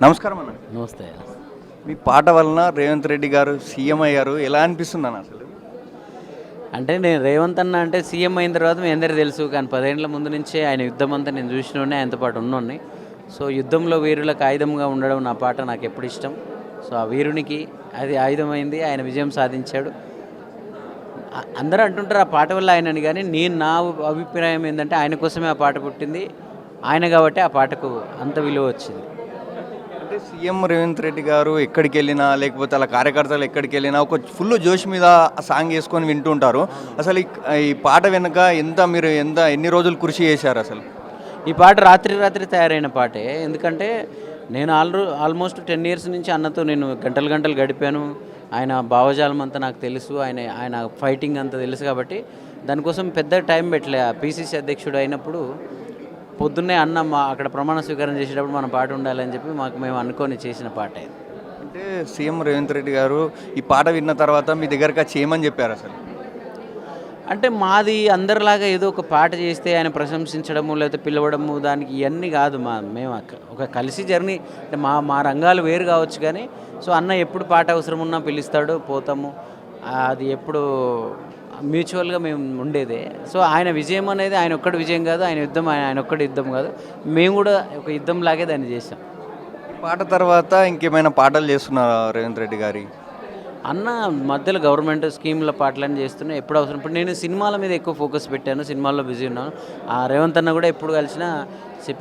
నమస్కారం అన్న. నమస్తే. మీ పాట వలన రేవంత్ రెడ్డి గారు సీఎం అయ్యారు. ఎలా అనిపిస్తుంది అన్న అసలు? అంటే నేను రేవంత్ అన్న అంటే సీఎం అయిన తర్వాత మీ అందరికీ తెలుసు. కానీ 10 ఏళ్ల ముందు నుంచే ఆయన యుద్ధం అంతా నేను చూసినోడిని, ఆయనతో పాటు ఉన్నోడిని. సో యుద్ధంలో వీరులకు ఆయుధంగా ఉండడం నా పాట నాకు ఎప్పుడు ఇష్టం. సో ఆ వీరునికి అది ఆయుధమైంది, ఆయన విజయం సాధించాడు. అందరూ అంటుంటారు ఆ పాట వల్ల ఆయనని, కానీ నా అభిప్రాయం ఏంటంటే ఆయన కోసమే ఆ పాట పుట్టింది. ఆయన కాబట్టి ఆ పాటకు అంత విలువ వచ్చింది. అంటే సీఎం రేవంత్ రెడ్డి గారు ఎక్కడికి వెళ్ళినా, లేకపోతే అలా కార్యకర్తలు ఎక్కడికి వెళ్ళినా ఒక ఫుల్ జోష్ మీద ఆ సాంగ్ వేసుకొని వింటుంటారు. అసలు ఈ పాట వెనుక మీరు ఎన్ని రోజులు కృషి చేశారు అసలు? ఈ పాట రాత్రి తయారైన పాటే. ఎందుకంటే నేను ఆల్మోస్ట్ 10 ఇయర్స్ నుంచి అన్నతో నేను గంటలు గడిపాను. ఆయన భావజాలం అంతా నాకు తెలుసు, ఆయన ఫైటింగ్ అంతా తెలుసు. కాబట్టి దానికోసం పెద్ద టైం పెట్టలే. పీసీసీ అధ్యక్షుడు అయినప్పుడు పొద్దున్నే అన్న అక్కడ ప్రమాణ స్వీకారం చేసేటప్పుడు మన పాట ఉండాలని చెప్పి మేము అనుకొని చేసిన పాట ఇది. అంటే సీఎం రేవంత్ రెడ్డి గారు ఈ పాట విన్న తర్వాత మీ దగ్గరకు వచ్చి ఏమని చెప్పారు అసలు? అంటే మాది అందరిలాగా ఏదో ఒక పాట చేస్తే ఆయన ప్రశంసించడము లేకపోతే పిలవడము దానికి ఇవన్నీ కాదు. మేము ఒక కలిసి జర్నీ, అంటే మా రంగాలు వేరు కావచ్చు, కానీ సో అన్న ఎప్పుడు పాట అవసరం ఉన్నా పిలుస్తాడు, పోతాము. అది ఎప్పుడు మ్యూచువల్గా మేము ఉండేదే. సో ఆయన విజయం అనేది ఆయన ఒక్కడి విజయం కాదు, ఆయన యుద్ధం ఆయన ఒక్కడి యుద్ధం కాదు. మేము కూడా ఒక యుద్ధం లాగే దాన్ని చేసాం. ఈ పాట తర్వాత ఇంకేమైనా పాటలు చేస్తున్నారా రేవంత్ రెడ్డి గారి? అన్న మధ్యలో గవర్నమెంట్ స్కీమ్ల పాటలని చేస్తున్నా ఎప్పుడు అవసరం. ఇప్పుడు నేను సినిమాల మీద ఎక్కువ ఫోకస్ పెట్టాను, సినిమాల్లో బిజీ ఉన్నాను. రేవంత్ అన్న కూడా ఎప్పుడు కలిసినా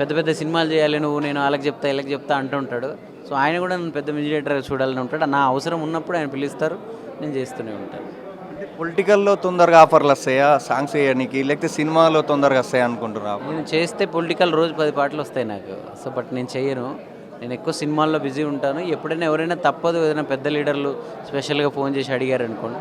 పెద్ద సినిమాలు చేయాలి నువ్వు, నేను వాళ్ళకి చెప్తా వీళ్ళకి చెప్తా అంటుంటాడు. సో ఆయన కూడా నన్ను పెద్ద మీడియేటర్గా చూడాలని ఉంటాడు. నా అవసరం ఉన్నప్పుడు ఆయన పిలుస్తారు, నేను చేస్తూనే ఉంటాను. అంటే పొలిటికల్లో తొందరగా ఆఫర్లు వస్తాయా సాంగ్స్ వేయడానికి, లేకపోతే సినిమాలో తొందరగా వస్తాయా అనుకుంటున్నా? నేను చేస్తే పొలిటికల్ రోజు 10 పాటలు వస్తాయి నాకు. సో బట్ నేను చెయ్యను. నేను ఎక్కువ సినిమాల్లో బిజీ ఉంటాను. ఎప్పుడైనా ఎవరైనా తప్పదు, ఏదైనా పెద్ద లీడర్లు స్పెషల్గా ఫోన్ చేసి అడిగారు అనుకోండి,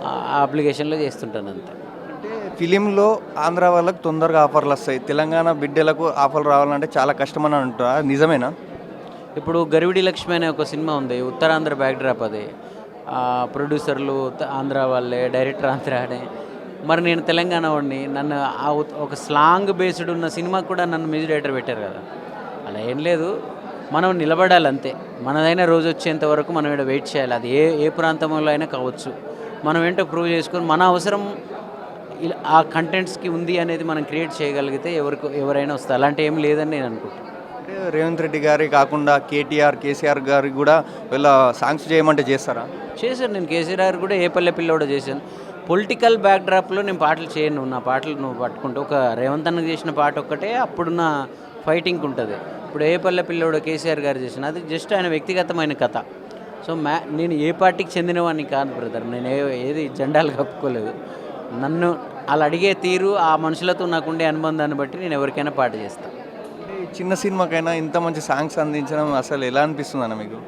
ఆ అప్లికేషన్లో చేస్తుంటాను అంతే. అంటే ఫిలింలో ఆంధ్ర వాళ్ళకు తొందరగా ఆఫర్లు వస్తాయి, తెలంగాణ బిడ్డలకు ఆఫర్లు రావాలంటే చాలా కష్టమని అంటారా? నిజమేనా? ఇప్పుడు గరివిడి లక్ష్మి అనే ఒక సినిమా ఉంది, ఉత్తరాంధ్ర బ్యాక్డ్రాప్. అది ప్రొడ్యూసర్లు ఆంధ్ర వాళ్ళే, డైరెక్టర్ ఆంధ్రానే. మరి నేను తెలంగాణ వాడిని, నన్ను ఒక స్లాంగ్ బేస్డ్ ఉన్న సినిమా కూడా నన్ను మ్యూజిక్ డైరెక్టర్ పెట్టారు కదా. అలా ఏం లేదు, మనం నిలబడాలి అంతే. మనదైనా రోజు వచ్చేంత వరకు మనం ఇక్కడ వెయిట్ చేయాలి. అది ఏ ప్రాంతంలో అయినా కావచ్చు. మనం ఏంటో ప్రూవ్ చేసుకొని మన అవసరం ఆ కంటెంట్స్కి ఉంది అనేది మనం క్రియేట్ చేయగలిగితే ఎవరైనా వస్తారు. అలాంటి ఏం లేదని నేను అనుకుంటాను. అంటే రేవంత్ రెడ్డి గారి కాకుండా కేసీఆర్ గారికి కూడా వీళ్ళ సాంగ్స్ చేయమంటే చేస్తారా? చేశాను. నేను కేసీఆర్ కూడా ఏ పల్లె పిల్లోడో చేశాను. పొలిటికల్ బ్యాక్డ్రాప్లో నేను పాటలు చేయను. నా పాటలు నువ్వు పట్టుకుంటే ఒక రేవంత్ అన్నకు చేసిన పాట ఒక్కటే అప్పుడున్న ఫైటింగ్ ఉంటుంది. ఇప్పుడు ఏ పల్లె పిల్లోడో కేసీఆర్ గారు చేసిన అది జస్ట్ ఆయన వ్యక్తిగతమైన కథ. సో నేను ఏ పార్టీకి చెందినవాడిని కాదు బ్రదర్. నేను ఏది జెండాలు కప్పుకోలేదు. నన్ను అలా అడిగే తీరు, ఆ మనుషులతో నాకుండే అనుబంధాన్ని బట్టి నేను ఎవరికైనా పాట చేస్తాను. చిన్న సినిమాకైనా ఇంత మంచి సాంగ్స్ అందించడం అసలు ఎలా అనిపిస్తుంది అన్న మీకు?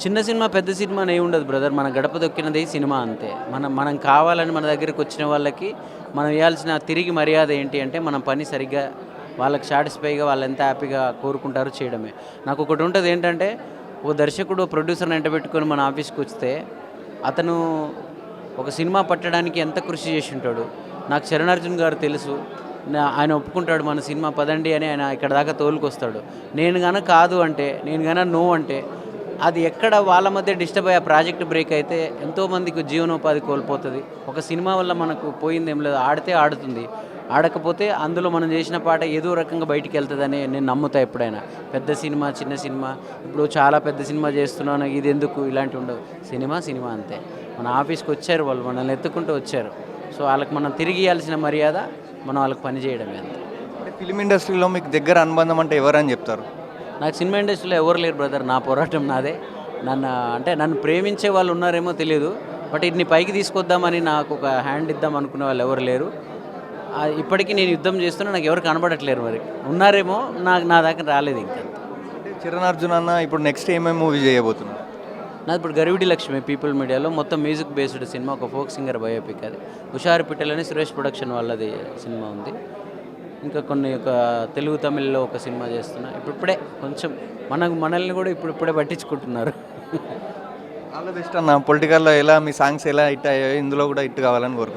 చిన్న సినిమా పెద్ద సినిమా అని ఉండదు బ్రదర్. మన గడప దొక్కినది సినిమా అంతే. మనం కావాలని మన దగ్గరికి వచ్చిన వాళ్ళకి మనం ఇవ్వాల్సిన తిరిగి మర్యాద ఏంటి అంటే మనం పని సరిగ్గా వాళ్ళకి సాటిస్ఫైగా వాళ్ళు ఎంత హ్యాపీగా కోరుకుంటారో చేయడమే. నాకు ఒకటి ఉంటుంది ఏంటంటే, ఓ దర్శకుడు ప్రొడ్యూసర్ని ఎంట పెట్టుకొని మన ఆఫీస్కి వస్తే అతను ఒక సినిమా పట్టడానికి ఎంత కృషి చేసి ఉంటాడు. నాకు చరణార్జున్ గారు తెలుసు, ఆయన ఒప్పుకుంటాడు మన సినిమా పదండి అని. ఆయన ఇక్కడ దాకా తోలుకొస్తాడు. నేను గాన కాదు అంటే, నేను గాన నో అంటే అది ఎక్కడ వాళ్ళ మధ్య డిస్టర్బ్ అయ్యే ప్రాజెక్ట్ బ్రేక్ అయితే ఎంతోమందికి జీవనోపాధి కోల్పోతుంది. ఒక సినిమా వల్ల మనకు పోయింది ఏం లేదు. ఆడితే ఆడుతుంది, ఆడకపోతే అందులో మనం చేసిన పాట ఏదో రకంగా బయటికి వెళ్తుందని నేను నమ్ముతా ఎప్పుడైనా. పెద్ద సినిమా చిన్న సినిమా, ఇప్పుడు చాలా పెద్ద సినిమా చేస్తున్నాను ఇది ఎందుకు, ఇలాంటివి ఉండవు. సినిమా అంతే. మన ఆఫీస్కి వచ్చారు వాళ్ళు, మనల్ని ఎత్తుకుంటూ వచ్చారు. సో వాళ్ళకి మనం తిరిగి ఇవ్వాల్సిన మర్యాద మనం వాళ్ళకి పని చేయడమే అంతే. అంటే ఫిలిం ఇండస్ట్రీలో మీకు దగ్గర అనుబంధం అంటే ఎవరని చెప్తారు? నాకు సినిమా ఇండస్ట్రీలో ఎవరు లేరు బ్రదర్. నా పోరాటం నాదే. నన్ను ప్రేమించే వాళ్ళు ఉన్నారేమో తెలియదు, బట్ ఇన్ని పైకి తీసుకొద్దామని నాకు ఒక హ్యాండ్ ఇద్దాం అనుకునే వాళ్ళు ఎవరు లేరు. ఇప్పటికీ నేను యుద్ధం చేస్తున్నా, నాకు ఎవరు కనబడట్లేరు. మరి ఉన్నారేమో, నా దాకా రాలేదు ఇంకా. అంటే చిరణార్జున్ అన్న ఇప్పుడు నెక్స్ట్ ఏమేమి మూవీ చేయబోతున్నారు? నాది ఇప్పుడు గరివిడి లక్ష్మి పీపుల్ మీడియాలో మొత్తం మ్యూజిక్ బేస్డ్ సినిమా, ఒక ఫోక్ సింగర్ బయోపిక్. అది హుషారు పిట్టలని సురేష్ ప్రొడక్షన్ వాళ్ళది సినిమా ఉంది. ఇంకా కొన్ని ఒక తెలుగు తమిళ్లో ఒక సినిమా చేస్తున్నా. ఇప్పుడే కొంచెం మనల్ని కూడా ఇప్పుడే పట్టించుకుంటున్నారు. ఆల్ ద బెస్ట్ అన్న. పొలిటికల్లో ఎలా మీ సాంగ్స్ ఎలా హిట్ అయ్యాయో ఇందులో కూడా హిట్ కావాలని కోరుకుంటున్నాను.